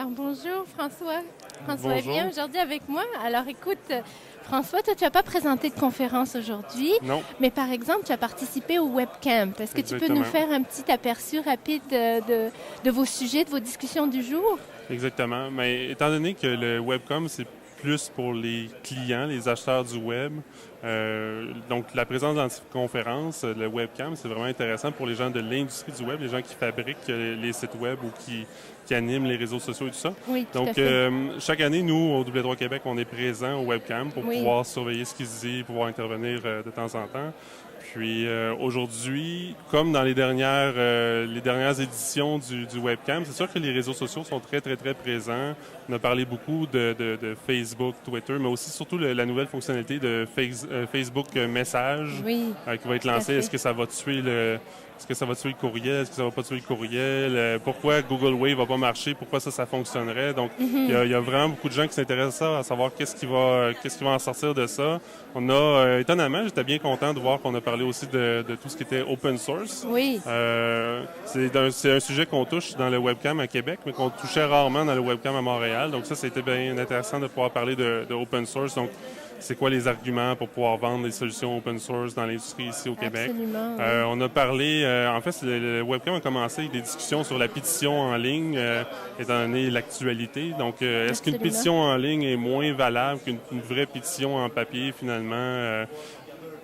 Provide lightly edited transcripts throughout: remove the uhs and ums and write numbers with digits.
Alors bonjour François. François est Bonjour. bien aujourd'hui avec moi. Alors écoute, François, toi tu n'as pas présenté de conférence aujourd'hui, Non, mais par exemple tu as participé au webcamp. Est-ce que tu peux nous exactement. faire un petit aperçu rapide de vos sujets, de vos discussions du jour? Exactement. Mais étant donné que le webcom, c'est plus pour les clients, les acheteurs du web, donc la présence dans la conférence, le webcam, c'est vraiment intéressant pour les gens de l'industrie du web, les gens qui fabriquent les sites web ou qui animent les réseaux sociaux et tout ça. Oui, tout à Donc, fait. chaque année, nous, au W3 Québec, on est présent au webcam pour Oui. pouvoir surveiller ce qui se dit, pouvoir intervenir de temps en temps. Puis aujourd'hui, comme dans les dernières éditions du webcam, c'est sûr que les réseaux sociaux sont très, très, très présents. On a parlé beaucoup de Facebook, Twitter, mais aussi surtout la nouvelle fonctionnalité de Facebook Message Oui, qui va être tout à lancée. fait. Est-ce que ça va tuer est-ce que ça va tuer le courriel? Est-ce que ça va pas tuer le courriel? Pourquoi Google Wave va pas marcher? Pourquoi ça fonctionnerait? Donc, il y a vraiment beaucoup de gens qui s'intéressent à ça, à savoir qu'est-ce qui va en sortir de ça. On a, étonnamment, j'étais bien content de voir qu'on a parlé aussi de tout ce qui était open source. Oui. C'est un sujet qu'on touche dans le webcam à Québec, mais qu'on touchait rarement dans le webcam à Montréal. Donc ça, c'était bien intéressant de pouvoir parler de open source. Donc, c'est quoi les arguments pour pouvoir vendre des solutions open source dans l'industrie ici au Québec? Absolument. On a parlé, en fait, le webcam a commencé avec des discussions sur la pétition en ligne, étant donné l'actualité. Donc, est-ce qu'une Absolument. pétition en ligne est moins valable qu'une vraie pétition en papier, finalement?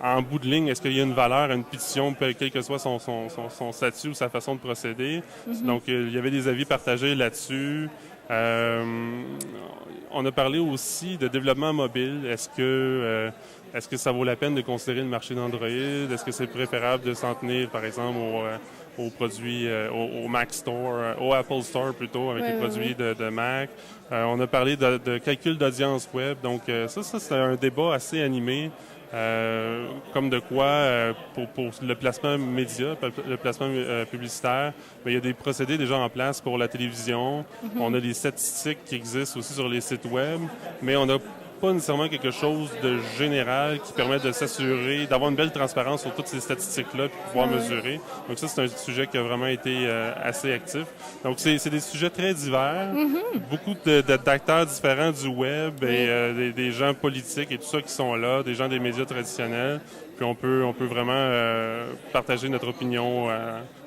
En bout de ligne, est-ce qu'il y a une valeur à une pétition, quel que soit son statut ou sa façon de procéder? Donc, il y avait des avis partagés là-dessus. On a parlé aussi de développement mobile. Est-ce que ça vaut la peine de considérer le marché d'Android? Est-ce que c'est préférable de s'en tenir, par exemple, aux produits, au Mac Store, au Apple Store plutôt, avec les produits de Mac? On a parlé de calcul d'audience web. Donc, ça c'est un débat assez animé. Comme de quoi, pour le placement média, le placement publicitaire, il y a des procédés déjà en place pour la télévision. On a des statistiques qui existent aussi sur les sites web, mais on n'a pas nécessairement quelque chose de général qui permet de s'assurer, d'avoir une belle transparence sur toutes ces statistiques-là, puis pouvoir mesurer. Donc ça, c'est un sujet qui a vraiment été assez actif. Donc c'est des sujets très divers, beaucoup d'acteurs différents du web et des gens politiques et tout ça qui sont là, des gens des médias traditionnels. Puis on peut vraiment partager notre opinion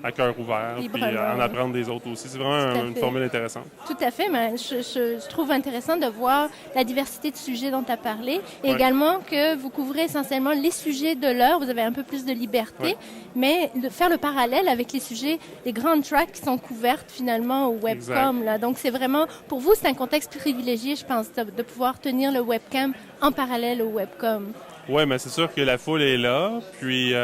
à cœur ouvert, puis en apprendre des autres aussi. C'est vraiment une formule intéressante. Tout à fait, mais je trouve intéressant de voir la diversité de sujets dont tu as parlé et également que vous couvrez essentiellement les sujets de l'heure, vous avez un peu plus de liberté, mais de faire le parallèle avec les sujets, les grandes tracks qui sont couvertes finalement au webcam. Là. Donc c'est vraiment, pour vous, c'est un contexte privilégié, je pense, de pouvoir tenir le webcam en parallèle au webcam. Oui, mais c'est sûr que la foule est là, puis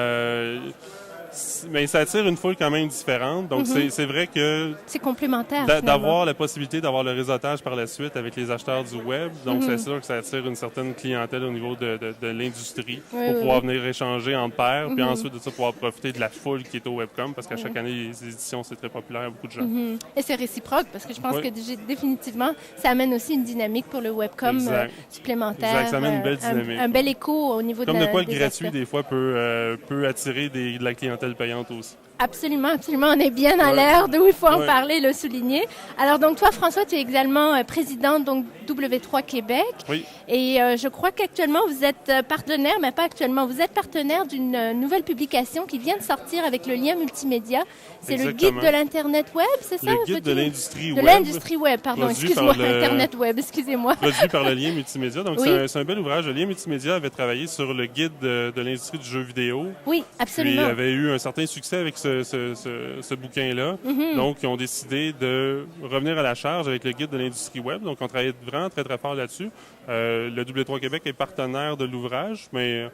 mais ça attire une foule quand même différente. Donc, c'est vrai que c'est complémentaire. D'avoir la possibilité d'avoir le réseautage par la suite avec les acheteurs du web. Donc, c'est sûr que ça attire une certaine clientèle au niveau de l'industrie pour pouvoir venir échanger entre pairs, puis ensuite de ça, pouvoir profiter de la foule qui est au webcom, parce qu'à chaque année, les éditions, c'est très populaire à beaucoup de gens. Et c'est réciproque, parce que je pense que définitivement, ça amène aussi une dynamique pour le webcom supplémentaire. Exact, ça amène une belle dynamique. Un bel écho au niveau Comme de quoi des gratuit, aspects. des fois, peut attirer de la clientèle payante aussi. Absolument, absolument. On est bien à l'ère d'où il faut en parler, le souligner. Alors, donc, toi, François, tu es également président donc W3 Québec. Oui. Et je crois qu'actuellement, vous êtes partenaire, mais pas actuellement, vous êtes partenaire d'une nouvelle publication qui vient de sortir avec le lien multimédia. C'est le guide de l'Internet web, c'est ça? Le guide de l'industrie web. De l'industrie web, pardon. Excuse-moi, Internet web, excusez-moi. Produit par le lien multimédia. Donc, c'est un bel ouvrage. Le lien multimédia avait travaillé sur le guide de l'industrie du jeu vidéo. Oui, absolument. Puis, il avait eu un certain succès avec ce bouquin-là. Donc, ils ont décidé de revenir à la charge avec le guide de l'industrie web. Donc, on travaillait vraiment très, très fort là-dessus. Le W3 Québec est partenaire de l'ouvrage, mais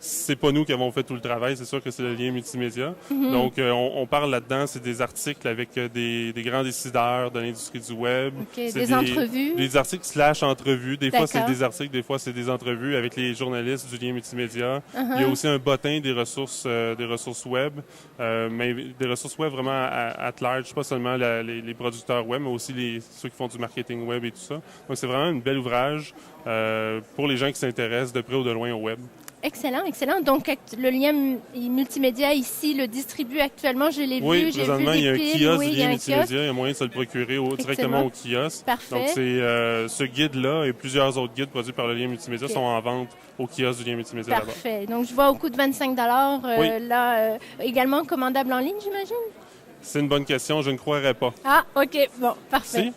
c'est pas nous qui avons fait tout le travail. C'est sûr que c'est le lien multimédia. Donc, on parle là-dedans, c'est des articles avec des grands décideurs de l'industrie du web. Okay, des entrevues. Des articles / entrevues. Des fois, c'est des articles, des fois, c'est des entrevues avec les journalistes du lien multimédia. Il y a aussi un bottin des ressources web, mais des ressources web vraiment at large, pas seulement les producteurs web, mais aussi ceux qui font du marketing web et tout ça. Donc, c'est vraiment un bel ouvrage pour les gens qui s'intéressent de près ou de loin au web. Excellent, excellent. Donc, le lien multimédia ici le distribue actuellement. Je l'ai Oui, vu, j'ai vu présentement, il y a un piles. kiosque Oui, du lien multimédia. Il y a moyen de se le procurer directement au kiosque. Parfait. Donc, c'est ce guide-là et plusieurs autres guides produits par le lien multimédia sont en vente au kiosque du lien multimédia là-bas. Parfait. Donc, je vois au coût de 25 là, également commandable en ligne, j'imagine? C'est une bonne question. Je ne croirais pas. Ah, OK. Bon, parfait. Si?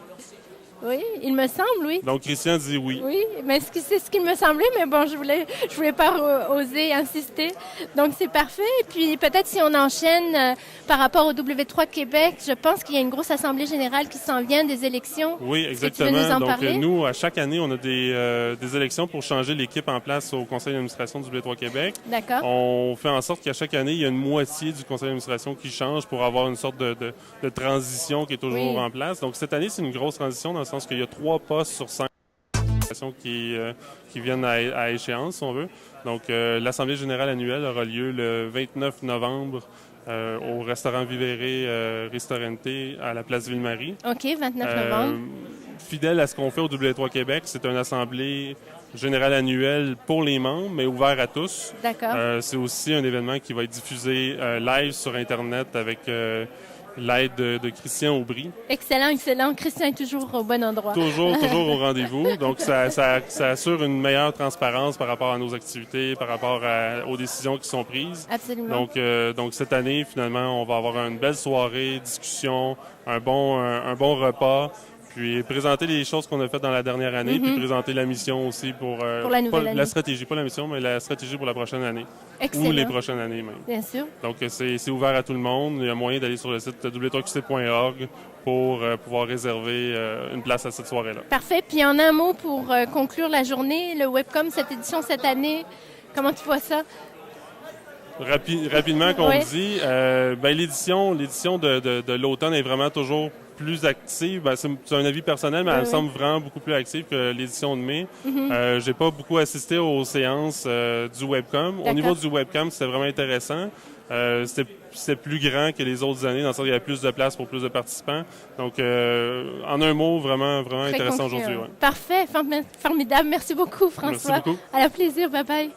Oui, il me semble, oui. Donc, Christian dit oui. Oui, mais c'est ce qu'il me semblait, mais bon, je voulais pas oser insister. Donc, c'est parfait. Et puis, peut-être si on enchaîne par rapport au W3 Québec, je pense qu'il y a une grosse assemblée générale qui s'en vient des élections. Oui, exactement. Tu veux nous en Donc, parler? nous, à chaque année, on a des élections pour changer l'équipe en place au conseil d'administration du W3 Québec. D'accord. On fait en sorte qu'à chaque année, il y a une moitié du conseil d'administration qui change pour avoir une sorte de transition qui est toujours en place. Donc, cette année, c'est une grosse transition dans le sens qu'il y a 3 postes sur 5 qui viennent à échéance, si on veut. Donc, l'Assemblée générale annuelle aura lieu le 29 novembre au restaurant Vivere Ristorante à la place Ville-Marie. OK, 29 novembre. Fidèle à ce qu'on fait au W3 Québec, c'est une assemblée générale annuelle pour les membres, mais ouvert à tous. D'accord. C'est aussi un événement qui va être diffusé live sur Internet avec l'aide de Christian Aubry. Excellent, excellent. Christian est toujours au bon endroit. Toujours au rendez-vous. Donc, ça assure une meilleure transparence par rapport à nos activités, par rapport aux décisions qui sont prises. Absolument. Donc cette année, finalement, on va avoir une belle soirée, discussion, un bon repas, puis présenter les choses qu'on a faites dans la dernière année, puis présenter la mission aussi pour la nouvelle année. La stratégie, pas la mission, mais la stratégie pour la prochaine année. Excellent. Ou les prochaines années même. Bien sûr. Donc, c'est ouvert à tout le monde. Il y a moyen d'aller sur le site w3qc.org pour pouvoir réserver une place à cette soirée-là. Parfait. Puis en un mot pour conclure la journée, le Webcom, cette édition cette année, comment tu vois ça? Rapidement, qu'on dit, l'édition de l'automne est vraiment toujours plus active. C'est un avis personnel, mais elle me semble vraiment beaucoup plus active que l'édition de mai. J'ai pas beaucoup assisté aux séances du Webcom. Au niveau du Webcom, c'était vraiment intéressant. C'était plus grand que les autres années, dans le sens qu'il y avait plus de place pour plus de participants. Donc, en un mot, vraiment Très intéressant concluant. aujourd'hui. Ouais. Parfait, formidable. Merci beaucoup, François. Merci beaucoup. À la plaisir. Bye bye.